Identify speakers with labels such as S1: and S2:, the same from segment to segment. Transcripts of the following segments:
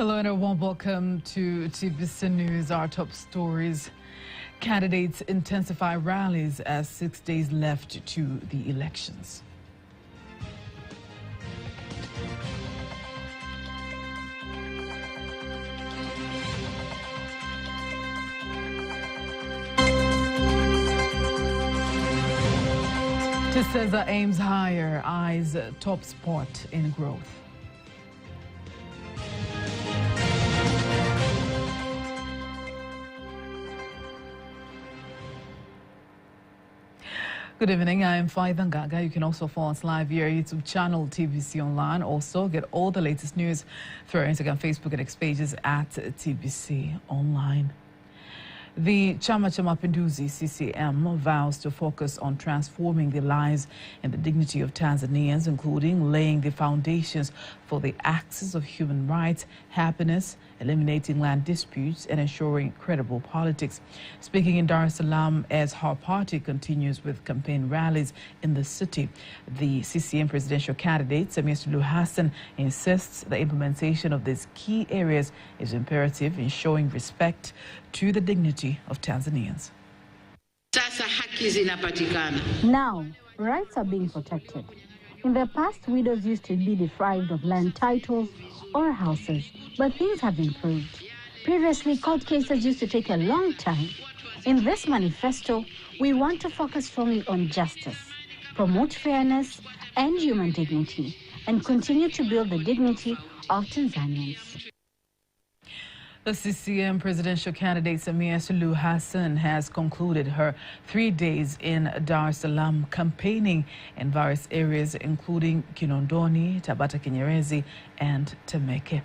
S1: Hello and a warm welcome to TVC News. Our top stories. Candidates intensify rallies as 6 days left to the elections. TISEZA aims higher, eyes top spot in growth. Good evening, I am Faida Ngaga. You can also follow us live via our YouTube channel, TVC Online. Also, get all the latest news through our Instagram, Facebook, and X pages at TVC Online. The Chama cha Mapinduzi CCM vows to focus on transforming the lives and the dignity of Tanzanians, including laying the foundations for the access of human rights, happiness, eliminating land disputes, and ensuring credible politics. Speaking in Dar es Salaam as her party continues with campaign rallies in the city, the CCM presidential candidate, Samia Suluhu Hassan, insists the implementation of these key areas is imperative in showing respect to the dignity of Tanzanians.
S2: Now, rights are being protected. In the past, widows used to be deprived of land titles or houses, but things have improved. Previously, court cases used to take a long time. In this manifesto, we want to focus strongly on justice, promote fairness and human dignity, and continue to build the dignity of Tanzanians.
S1: The CCM presidential candidate Samia Suluhu Hassan has concluded her 3 days in Dar es Salaam campaigning in various areas including Kinondoni, Tabata Nyerere and Temeke.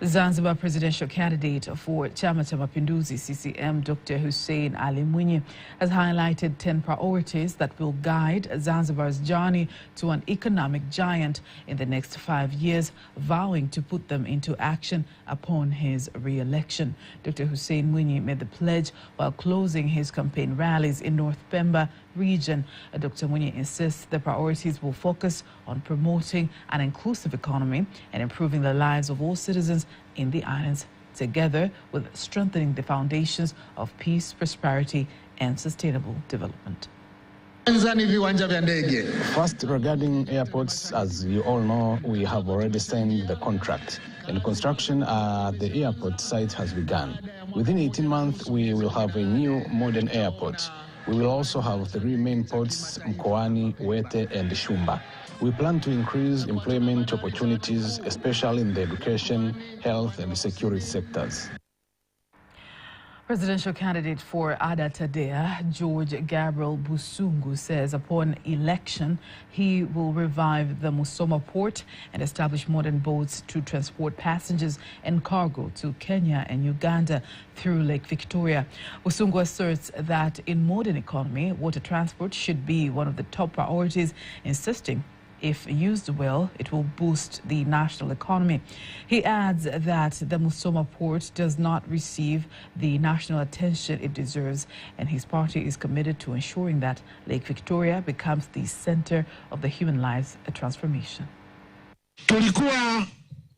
S1: Zanzibar presidential candidate for Chama cha Mapinduzi CCM Dr. Hussein Ali Mwinyi has highlighted 10 priorities that will guide Zanzibar's journey to an economic giant in the next 5 years, vowing to put them into action upon his re-election. Dr. Hussein Mwinyi made the pledge while closing his campaign rallies in North Pemba region. Dr. Mwinyi insists the priorities will focus on promoting an inclusive economy and improving the lives of all citizens in the islands, together with strengthening the foundations of peace, prosperity, and sustainable development.
S3: First, regarding airports, as you all know, we have already signed the contract, and construction at the airport site has begun. Within 18 months, we will have a new modern airport. We will also have 3 main ports, Mkoani, Wete, and Shumba. We plan to increase employment opportunities, especially in the education, health, and security sectors.
S1: Presidential candidate for Ada Tadea, George Gabriel Busungu, says upon election, he will revive the Musoma port and establish modern boats to transport passengers and cargo to Kenya and Uganda through Lake Victoria. Busungu asserts that in modern economy, water transport should be one of the top priorities, insisting if used well, it will boost the national economy. He adds that the Musoma port does not receive the national attention it deserves, and his party is committed to ensuring that Lake Victoria becomes the center of the human lives transformation.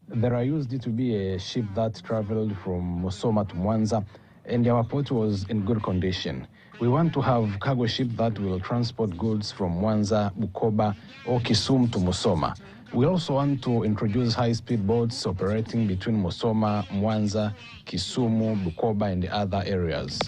S3: There used to be a ship that traveled from Musoma to Mwanza, and our port was in good condition. We want to have cargo ship that will transport goods from Mwanza, Bukoba, or Kisumu to Musoma. We also want to introduce high-speed boats operating between Musoma, Mwanza, Kisumu, Bukoba, and the other areas.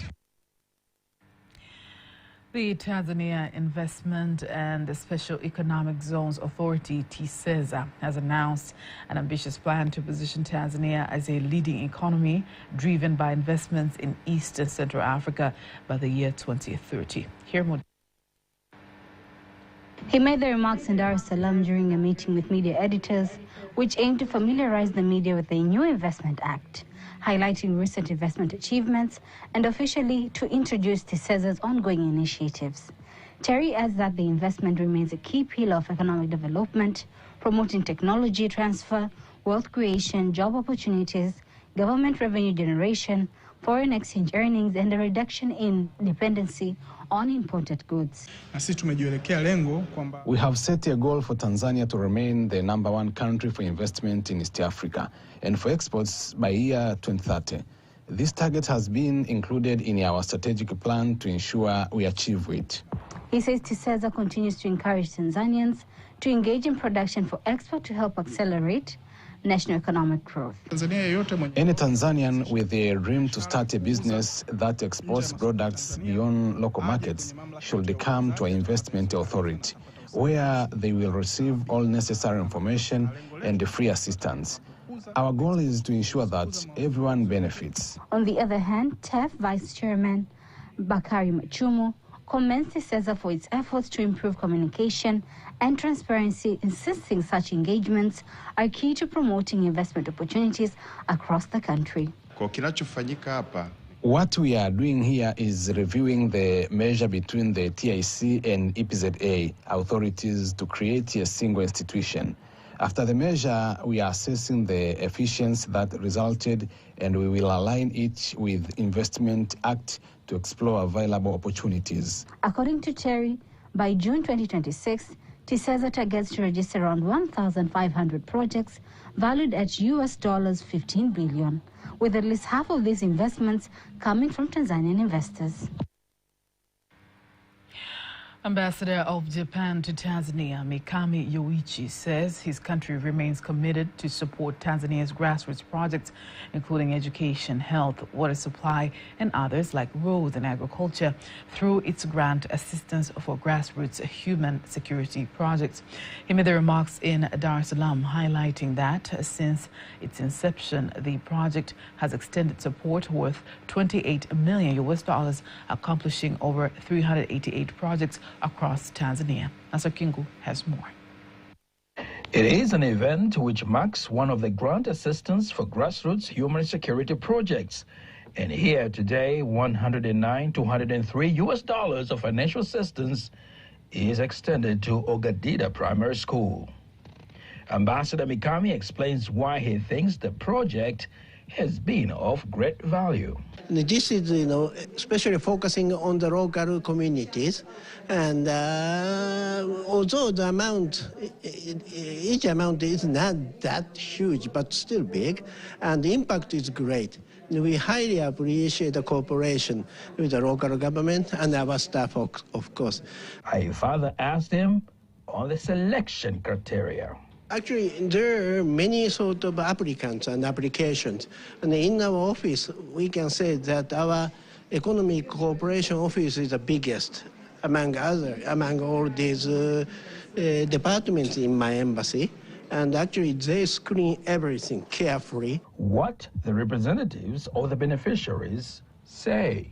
S1: The Tanzania Investment and Special Economic Zones Authority, TISEZA, has announced an ambitious plan to position Tanzania as a leading economy driven by investments in East and Central Africa by the year 2030. Here more.
S2: He made the remarks in Dar es Salaam during a meeting with media editors, which aimed to familiarize the media with the new Investment Act, highlighting recent investment achievements and officially to introduce TISEZA's ongoing initiatives. Terry adds that the investment remains a key pillar of economic development, promoting technology transfer, wealth creation, job opportunities, government revenue generation, foreign exchange earnings, and a reduction in dependency on imported goods.
S3: We have set a goal for Tanzania to remain the #1 country for investment in East Africa and for exports by year 2030. This target has been included in our strategic plan to ensure we achieve it.
S2: He says TISEZA continues to encourage Tanzanians to engage in production for export to help accelerate national economic growth.
S3: Any Tanzanian with a dream to start a business that exports products beyond local markets should come to our investment authority, where they will receive all necessary information and free assistance. Our goal is to ensure that everyone benefits.
S2: On the other hand, TEF Vice Chairman Bakari Machumu commends TISEZA for its efforts to improve communication and transparency, insisting such engagements are key to promoting investment opportunities across the country.
S3: What we are doing here is reviewing the measure between the TIC and EPZA authorities to create a single institution. After the measure, we are assessing the efficiency that resulted, and we will align it with Investment Act to explore available opportunities.
S2: According to Terry, by June 2026, TISEZA targets to register around 1,500 projects valued at US $15 billion, with at least half of these investments coming from Tanzanian investors.
S1: Ambassador of Japan to Tanzania, Mikami Yoichi, says his country remains committed to support Tanzania's grassroots projects, including education, health, water supply, and others like roads and agriculture, through its grant assistance for grassroots human security projects. He made the remarks in Dar es Salaam, highlighting that since its inception, the project has extended support worth $28 million, accomplishing over 388 projects across Tanzania. Nasser Kingu has more.
S4: It is an event which marks one of the grant assistance for grassroots human security projects. And here today, $109,203 of financial assistance is extended to Ogadida Primary School. Ambassador Mikami explains why he thinks the project has been of great value.
S5: This is, especially focusing on the local communities, and although the amount, each amount is not that huge, but still big, and the impact is great. We highly appreciate the cooperation with the local government and our staff, of course.
S4: I further asked him on the selection criteria.
S5: Actually, there are many sort of applicants and applications. And in our office, we can say that our economic cooperation office is the biggest among all these departments in my embassy. And actually, they screen everything carefully.
S4: What the representatives of the beneficiaries say.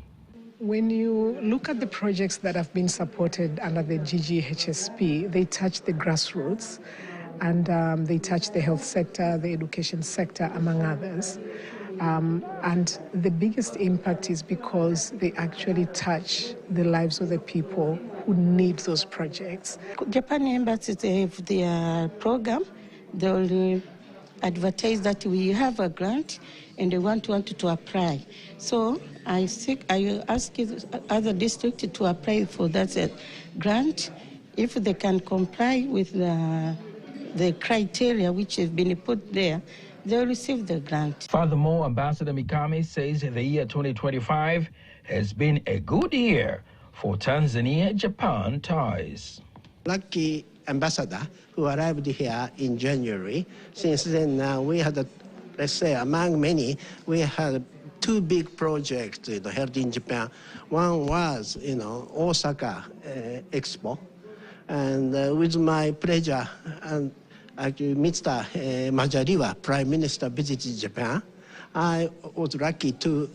S6: When you look at the projects that have been supported under the GGHSP, they touch the grassroots, and they touch the health sector, the education sector, among others. And the biggest impact is because they actually touch the lives of the people who need those projects.
S7: Japan embassies, they have their program. They will advertise that we have a grant and they want to apply. So I ask other districts to apply for that grant. If they can comply with the criteria which have been put there, they'll receive the grant.
S4: Furthermore, Ambassador Mikami says the year 2025 has been a good year for Tanzania-Japan ties.
S5: Lucky ambassador who arrived here in January. Since then, we had, let's say, among many, we had two big projects held in Japan. One was, Osaka Expo. And with my pleasure, and actually Mr. Majaliwa, Prime Minister, visited Japan. I was lucky to,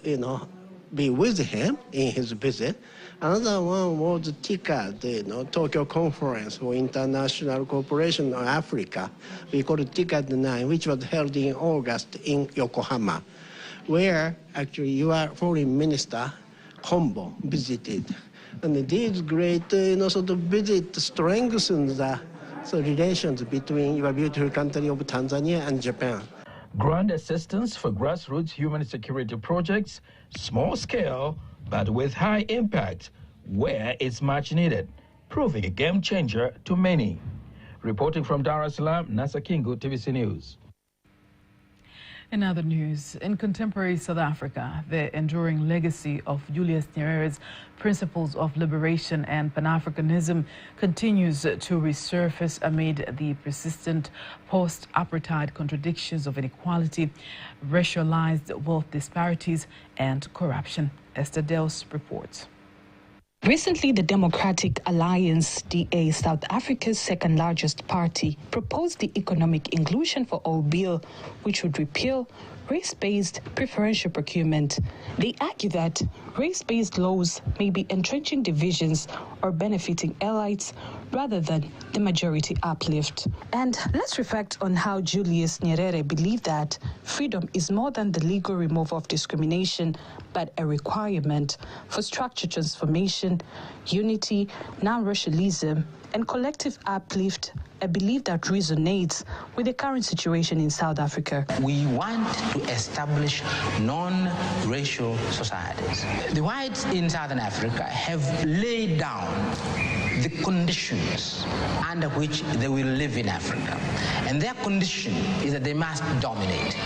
S5: be with him in his visit. Another one was TICAD, Tokyo Conference for International Cooperation on Africa. We call it TICAD 9, which was held in August in Yokohama, where actually your Foreign Minister, Hombo, visited. And these great sort of visit strengthens the relations between your beautiful country of Tanzania and Japan.
S4: Grant assistance for grassroots human security projects, small scale, but with high impact, where it's much needed, proving a game changer to many. Reporting from Dar es Salaam, Nasa Kingu, TVC News.
S1: In other news, in contemporary South Africa, the enduring legacy of Julius Nyerere's principles of liberation and Pan-Africanism continues to resurface amid the persistent post-apartheid contradictions of inequality, racialized wealth disparities, and corruption. Esther Dels reports.
S8: Recently, the Democratic Alliance, DA, South Africa's second largest party, proposed the Economic Inclusion for All bill, which would repeal race-based preferential procurement. They argue that race-based laws may be entrenching divisions or benefiting elites rather than the majority uplift. And let's reflect on how Julius Nyerere believed that freedom is more than the legal removal of discrimination, but a requirement for structural transformation, unity, non-racialism, and collective uplift, a belief that resonates with the current situation in South Africa.
S9: We want to establish non-racial societies. The whites in Southern Africa have laid down the conditions under which they will live in Africa. And their condition is that they must dominate.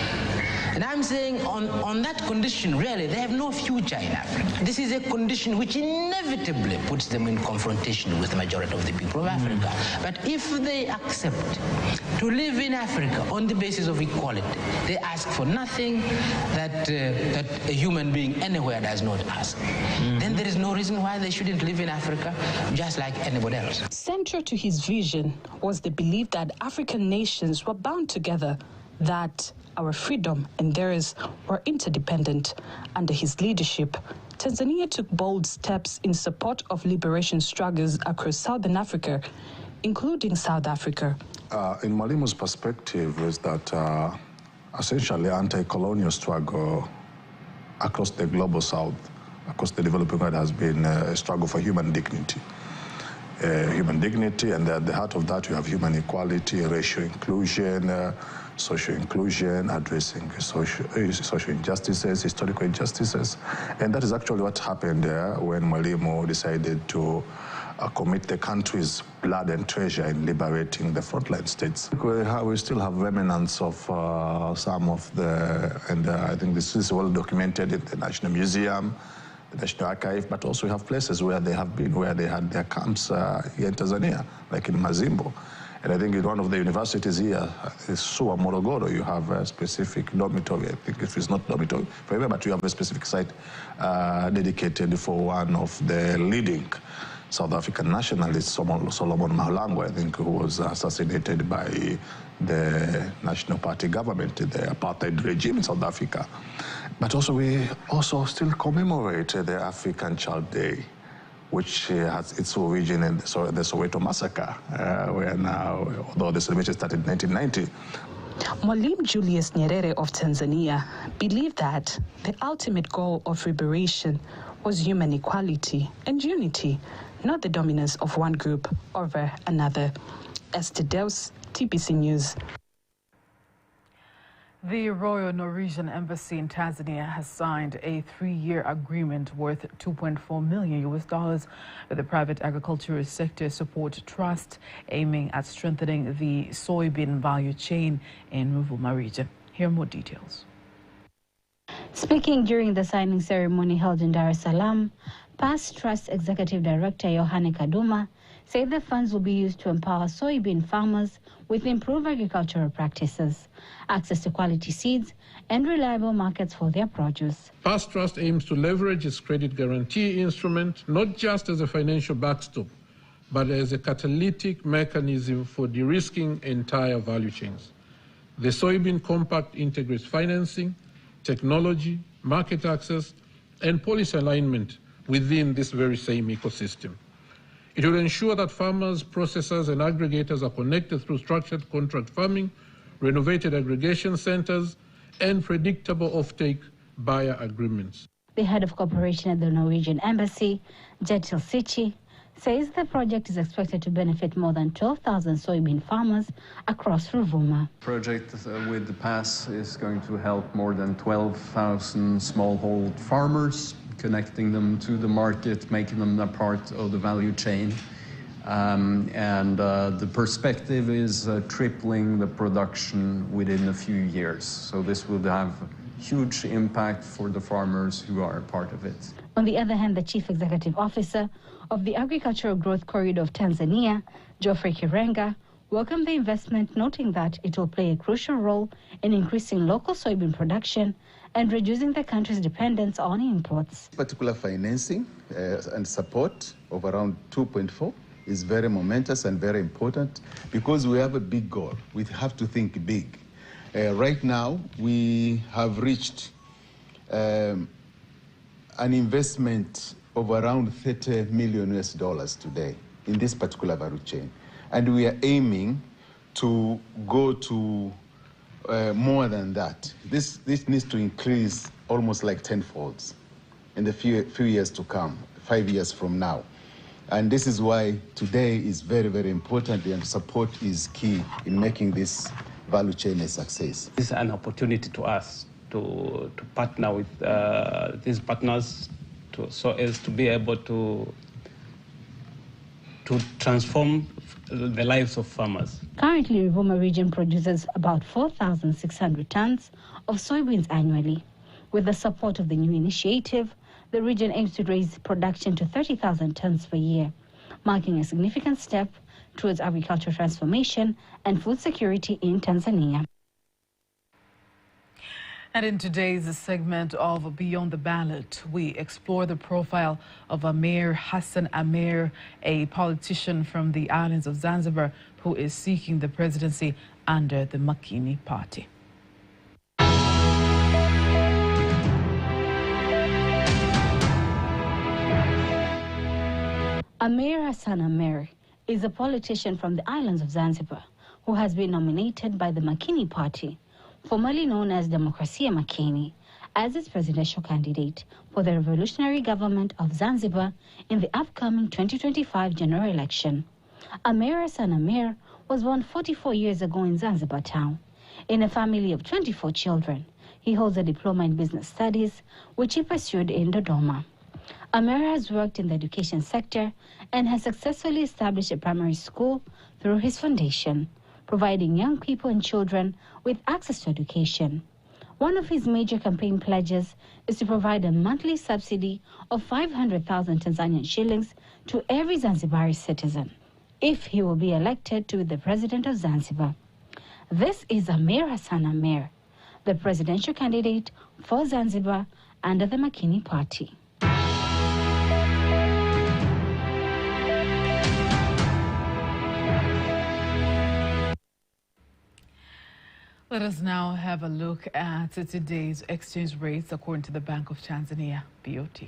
S9: And I'm saying on that condition, really, they have no future in Africa. This is a condition which inevitably puts them in confrontation with the majority of the people of Africa. But if they accept to live in Africa on the basis of equality, they ask for nothing that a human being anywhere does not ask. Then there is no reason why they shouldn't live in Africa just like anybody else.
S8: Central to his vision was the belief that African nations were bound together, that our freedom and theirs were interdependent. Under his leadership, Tanzania took bold steps in support of liberation struggles across Southern Africa, including South Africa.
S10: In Mwalimu's perspective is that essentially anti-colonial struggle across the global South, across the developing world, has been a struggle for human dignity. And at the heart of that you have human equality, racial inclusion, social inclusion, addressing social injustices, historical injustices. And that is actually what happened when Mwalimu decided to commit the country's blood and treasure in liberating the frontline states. We still have remnants of some of the, and I think this is well documented in the National Museum, the National Archive, but also we have places where they have been, where they had their camps here in Tanzania, like in Mazimbo. And I think in one of the universities here, Suwa Morogoro, you have a specific dormitory. I think if it's not dormitory forever, but you have a specific site dedicated for one of the leading South African nationalists, Solomon Mahlangu, I think, who was assassinated by the National Party government, the apartheid regime in South Africa. But also we also still commemorate the African Child Day, which has its origin in the Soweto massacre, where now, although the celebration started in 1990.
S8: Mwalimu Julius Nyerere of Tanzania believed that the ultimate goal of liberation was human equality and unity, not the dominance of one group over another. Esther Dels, TVC News.
S1: The Royal Norwegian Embassy in Tanzania has signed a 3-year agreement worth $2.4 million with the Private Agricultural Sector Support Trust, aiming at strengthening the soybean value chain in Ruvuma region. Here are more details.
S2: Speaking during the signing ceremony held in Dar es Salaam, past Trust Executive Director Yohane Kaduma said the funds will be used to empower soybean farmers with improved agricultural practices, access to quality seeds, and reliable markets for their produce.
S11: Past Trust aims to leverage its credit guarantee instrument not just as a financial backstop, but as a catalytic mechanism for de-risking entire value chains. The Soybean Compact integrates financing, technology, market access, and policy alignment within this very same ecosystem. It will ensure that farmers, processors, and aggregators are connected through structured contract farming, renovated aggregation centers, and predictable offtake buyer agreements.
S2: The head of cooperation at the Norwegian Embassy, Jetil Sichi, says the project is expected to benefit more than 12,000 soybean farmers across Ruvuma.
S12: The project with the pass is going to help more than 12,000 smallhold farmers, connecting them to the market, making them a part of the value chain. The perspective is tripling the production within a few years. So this will have huge impact for the farmers who are a part of it.
S2: On the other hand, the Chief Executive Officer of the Agricultural Growth Corridor of Tanzania, Geoffrey Kirenga, welcomed the investment, noting that it will play a crucial role in increasing local soybean production and reducing the country's dependence on imports.
S13: Particular financing and support of around 2.4 is very momentous and very important because we have a big goal. We have to think big. Right now, we have reached an investment of around $30 million today in this particular value chain. And we are aiming to go to more than that. This needs to increase almost like tenfolds in the few years to come, 5 years from now. And this is why today is very, very important, and support is key in making this value chain a success.
S14: This is an opportunity to us to partner with these partners so as to be able to transform the lives of farmers.
S2: Currently, Ruvuma region produces about 4,600 tons of soybeans annually. With the support of the new initiative, the region aims to raise production to 30,000 tons per year, marking a significant step towards agricultural transformation and food security in Tanzania.
S1: And in today's segment of Beyond the Ballot, we explore the profile of Amir Hassan Amir, a politician from the islands of Zanzibar who is seeking the presidency under the Makini party.
S2: Amir Hassan Amir is a politician from the islands of Zanzibar who has been nominated by the Makini party, formerly known as Demokrasia Makini, as its presidential candidate for the revolutionary government of Zanzibar in the upcoming 2025 general election. Amir Hassan Amir was born 44 years ago in Zanzibar town. In a family of 24 children, he holds a diploma in business studies, which he pursued in Dodoma. Amir has worked in the education sector and has successfully established a primary school through his foundation, providing young people and children with access to education. One of his major campaign pledges is to provide a monthly subsidy of 500,000 Tanzanian shillings to every Zanzibari citizen, if he will be elected to be the president of Zanzibar. This is Amir Hassan Amir, the presidential candidate for Zanzibar under the Makini party.
S1: Let us now have a look at today's exchange rates according to the Bank of Tanzania, BOT.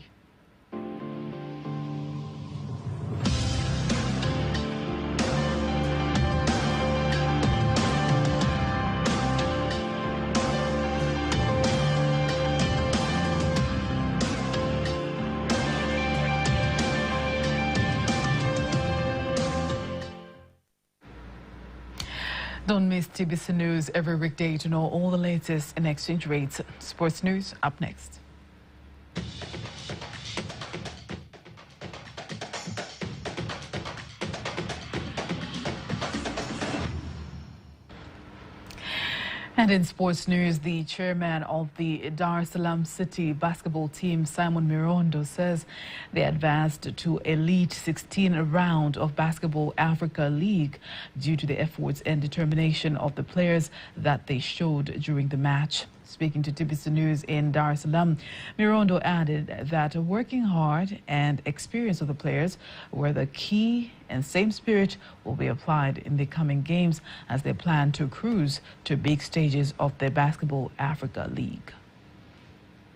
S1: Don't miss TBC News every weekday to know all the latest in exchange rates. Sports news up next. And in sports news, the chairman of the Dar es Salaam City basketball team, Simon Mirondo, says they advanced to Elite 16 round of Basketball Africa League due to the efforts and determination of the players that they showed during the match. Speaking to TBC News in Dar es Salaam, Mirondo added that working hard and experience of the players were the key, and same spirit will be applied in the coming games as they plan to cruise to big stages of the Basketball Africa League.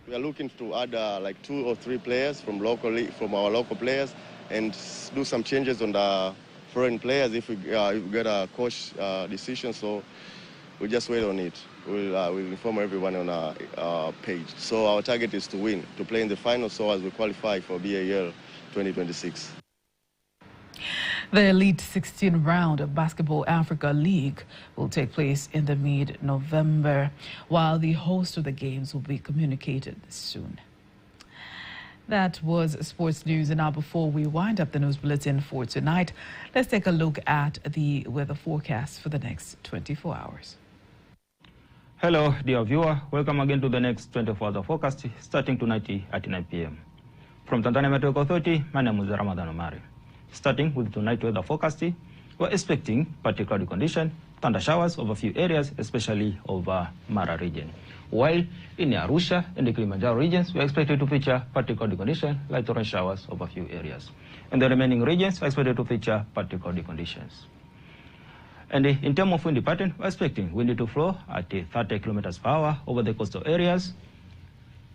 S15: We are looking to add like 2 or 3 players from our local players and do some changes on the foreign players if we get a coach decision. So we'll just wait on it. We'll inform everyone on our page. So our target is to win, to play in the final so as we qualify for BAL 2026.
S1: The Elite 16 round of Basketball Africa League will take place in the mid-November, while the host of the games will be communicated soon. That was sports news, and now before we wind up the news bulletin for tonight, let's take a look at the weather forecast for the next 24 hours.
S16: Hello, dear viewer. Welcome again to the next 24 hours forecast, starting tonight at 9 p.m. From Tanzania Meteorological Authority, my name is Ramadan Omari. Starting with tonight weather forecast, we're expecting partly cloudy condition, thunder showers over a few areas, especially over Mara region. While in Arusha and the Kilimanjaro regions, we're expected to feature partly cloudy condition, light rain showers over a few areas. In the remaining regions, we're expected to feature partly cloudy conditions. And in terms of wind pattern, we're expecting wind to flow at 30 kilometers per hour over the coastal areas,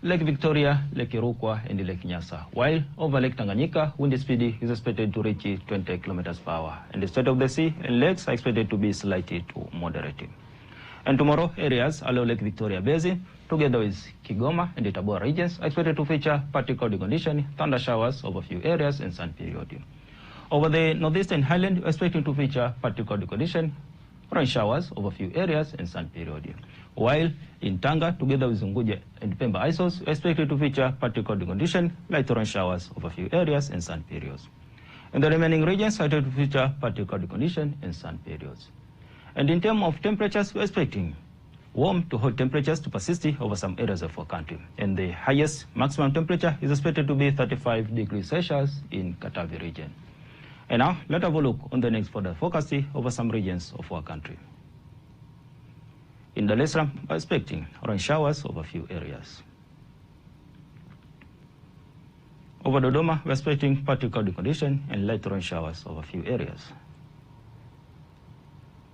S16: Lake Victoria, Lake Rukwa, and Lake Nyasa. While over Lake Tanganyika, wind speed is expected to reach 20 kilometers per hour. And the state of the sea and lakes are expected to be slightly to moderate. And tomorrow, areas along Lake Victoria Basin, together with Kigoma and the Tabora regions, are expected to feature partly cloudy condition, thunder showers over a few areas, and sun period. Over the northeastern highland, we're expecting to feature partly cloudy condition, rain showers over a few areas, and sun period. While in Tanga, together with Unguja and Pemba Isles, we're expected to feature partly cloudy condition, light rain showers over a few areas, and sun periods. In the remaining regions, we're expected to feature partly cloudy condition and sun periods. And in terms of temperatures, we're expecting warm to hot temperatures to persist over some areas of our country. And the highest maximum temperature is expected to be 35 degrees Celsius in Katavi region. And now, let's have a look on the next further forecast over some regions of our country. In Dar es Salaam, we're expecting rain showers over a few areas. Over Dodoma, we're expecting partly cloudy condition and light rain showers over a few areas.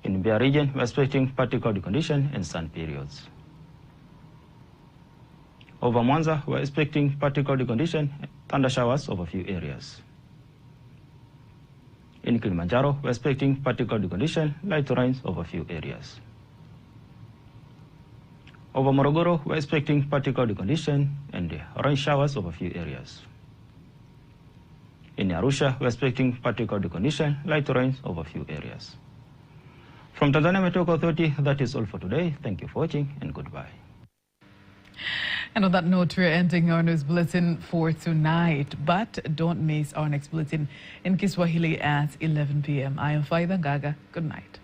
S16: In Mbeya region, we're expecting partly cloudy condition and sun periods. Over Mwanza, we're expecting partly cloudy condition, thunder showers over a few areas. In Kilimanjaro, we're expecting partly cloudy condition, light rains over a few areas. Over Morogoro, we're expecting partly cloudy condition and rain showers over a few areas. In Arusha, we're expecting partly cloudy condition, light rains over a few areas. From Tanzania Meteorological Authority, that is all for today. Thank you for watching and goodbye.
S1: And on that note, we're ending our news bulletin for tonight. But don't miss our next bulletin in Kiswahili at 11 p.m. I am Faida Gaga. Good night.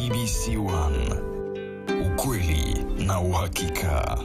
S17: TBC1, ukweli na uhakika.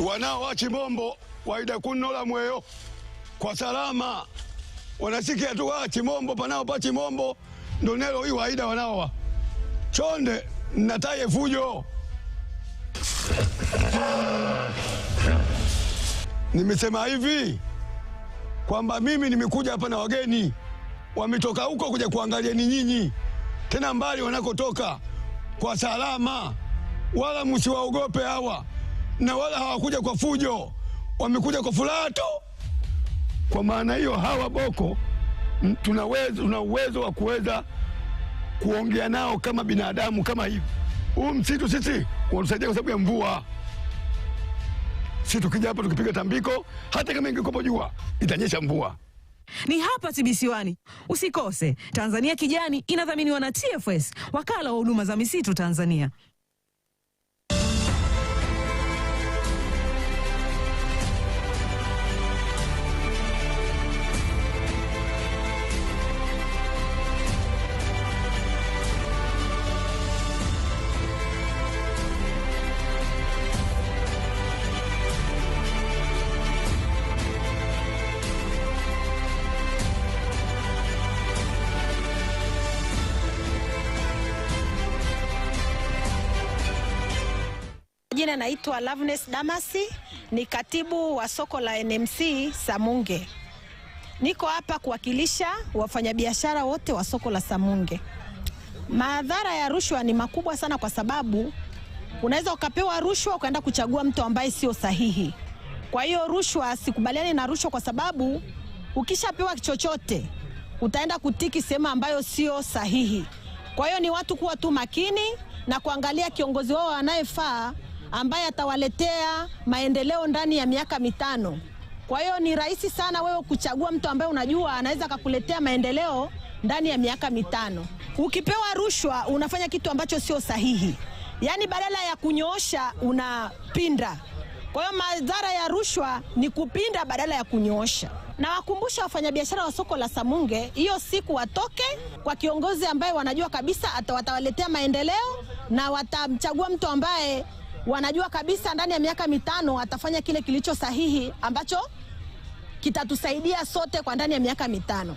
S18: Wanao wa Chimombo waida kunola mweyo kwa salama wanasikia tu wa Chimombo panao pa Chimombo ndo nelo hii waida wanao chonde nataye fujo. Nimesema hivi kwamba mimi nimekuja hapa na wageni wametoka huko kuja kuangalia ni nyinyi tena mbali wanakotoka kwa salama, wala msiwaogope hawa, na wala hawakuja kwa fujo, wamekuja kwa furaha tu. Kwa maana hiyo hawa Boko tuna uwezo wa kuweza kuongea nao kama binadamu kama hivi. Huu msitu sisi unatusaidia kwa sababu ya mvua. Sisi tukija hapa tukipiga tambiko, hata kama ingekuwa jua itanyesha mvua.
S19: Ni hapa TBC1. Usikose. Tanzania Kijani inadhaminiwa na TFS, wakala wa huduma za misitu Tanzania.
S20: Jina naitwa Loveness Damasi, ni katibu wa soko la NMC Samunge. Niko hapa kuwakilisha wafanyabiashara wote wa soko la Samunge. Madhara ya rushwa ni makubwa sana, kwa sababu unaweza ukapewa rushwa ukaenda kuchagua mtu ambaye sio sahihi. Kwa hiyo rushwa, sikubaliani na rushwa, kwa sababu ukishapewa chochote utaenda kutiki sehemu ambayo sio sahihi. Kwa hiyo ni watu kuwa tu makini na kuangalia kiongozi wao anayefaa, ambaye atawaletea maendeleo ndani ya miaka 5. Kwa hiyo ni rahisi sana wewe kuchagua mtu ambaye unajua anaweza kukuletea maendeleo ndani ya miaka 5. Ukipewa rushwa unafanya kitu ambacho sio sahihi. Yaani badala ya kunyoosha unapinda. Kwa hiyo madhara ya rushwa ni kupinda badala ya kunyoosha. Na wakumbusha wafanyabiashara wa soko la Samunge, hiyo siku watoke kwa kiongozi ambaye wanajua kabisa watawaletea maendeleo, na watamchagua mtu ambaye wanajua kabisa ndani ya miaka 5 atafanya kile kilicho sahihi ambacho kitatusaidia sote kwa ndani ya miaka 5.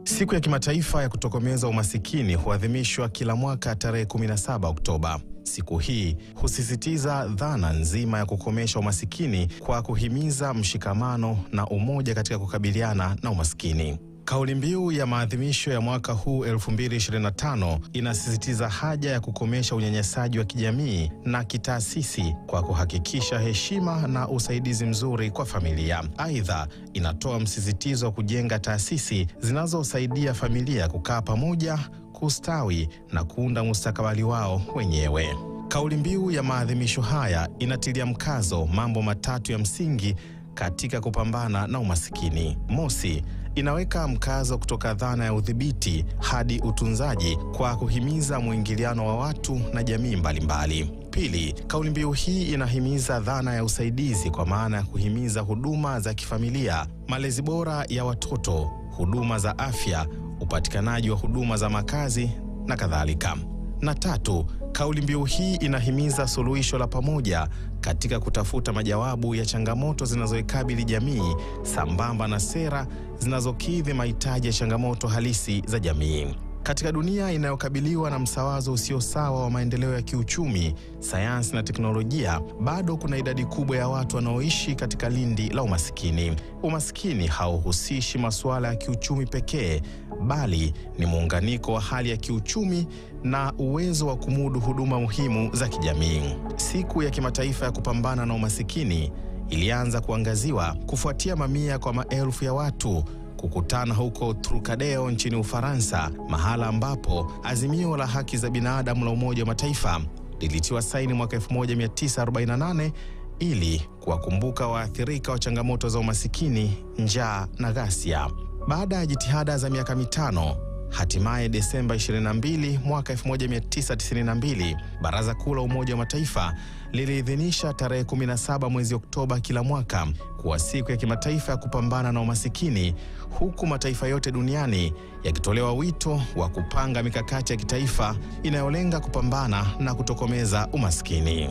S21: Siku ya kimataifa ya kutokomeza umasikini huadhimishwa kila mwaka tarehe 17 Oktoba. Siku hii husisitiza dhana nzima ya kukomesha umasikini kwa kuhimiza mshikamano na umoja katika kukabiliana na umasikini. Kauli mbiu ya maadhimisho ya mwaka huu 2025 inasisitiza haja ya kukomesha unyanyasaji wa kijamii na kitaasisi kwa kuhakikisha heshima na usaidizi mzuri kwa familia. Aidha, inatoa msisitizo wa kujenga taasisi zinazosaidia familia kukaa pamoja, kustawi na kuunda mustakabali wao wenyewe. Kauli mbiu ya maadhimisho haya inatilia mkazo mambo matatu ya msingi katika kupambana na umasikini. Mosi, inaweka mkazo kutoka dhana ya udhibiti hadi utunzaji kwa kuhimiza mwingiliano wa watu na jamii mbalimbali. Pili, kauli mbiu hii inahimiza dhana ya usaidizi kwa maana ya kuhimiza huduma za kifamilia, malezi bora ya watoto, huduma za afya, upatikanaji wa huduma za makazi na kadhalika. Na tatu, kauli mbiu hii inahimiza suluhisho la pamoja katika kutafuta majawabu ya changamoto zinazoikabili jamii sambamba na sera zinazokidhi mahitaji ya changamoto halisi za jamii. Katika dunia inayokabiliwa na msawazo usio sawa wa maendeleo ya kiuchumi, sayansi na teknolojia, bado kuna idadi kubwa ya watu wanaoishi katika lindi la umasikini. Umasikini hauhusishi masuala ya kiuchumi pekee, bali ni muunganiko wa hali ya kiuchumi na uwezo wa kumudu huduma muhimu za kijamii. Siku ya kimataifa ya kupambana na umasikini ilianza kuangaziwa kufuatia mamia kwa maelfu ya watu kukutana huko Trukadeo nchini Ufaransa, mahala ambapo azimio la haki za binadamu la Umoja wa Mataifa lilitiwa saini mwaka 1948 ili kuwakumbuka waathirika wa changamoto za umasikini, njaa na ghasia. Baada ya jitihada za miaka 5, hatimaye Desemba 22 mwaka 1992, Baraza Kuu la Umoja wa Mataifa liliidhinisha tarehe 17 mwezi Oktoba kila mwaka kuwa siku ya kimataifa ya kupambana na umasikini, huku mataifa yote duniani yakitolewa wito wa kupanga mikakati ya kitaifa inayolenga kupambana na kutokomeza umasikini.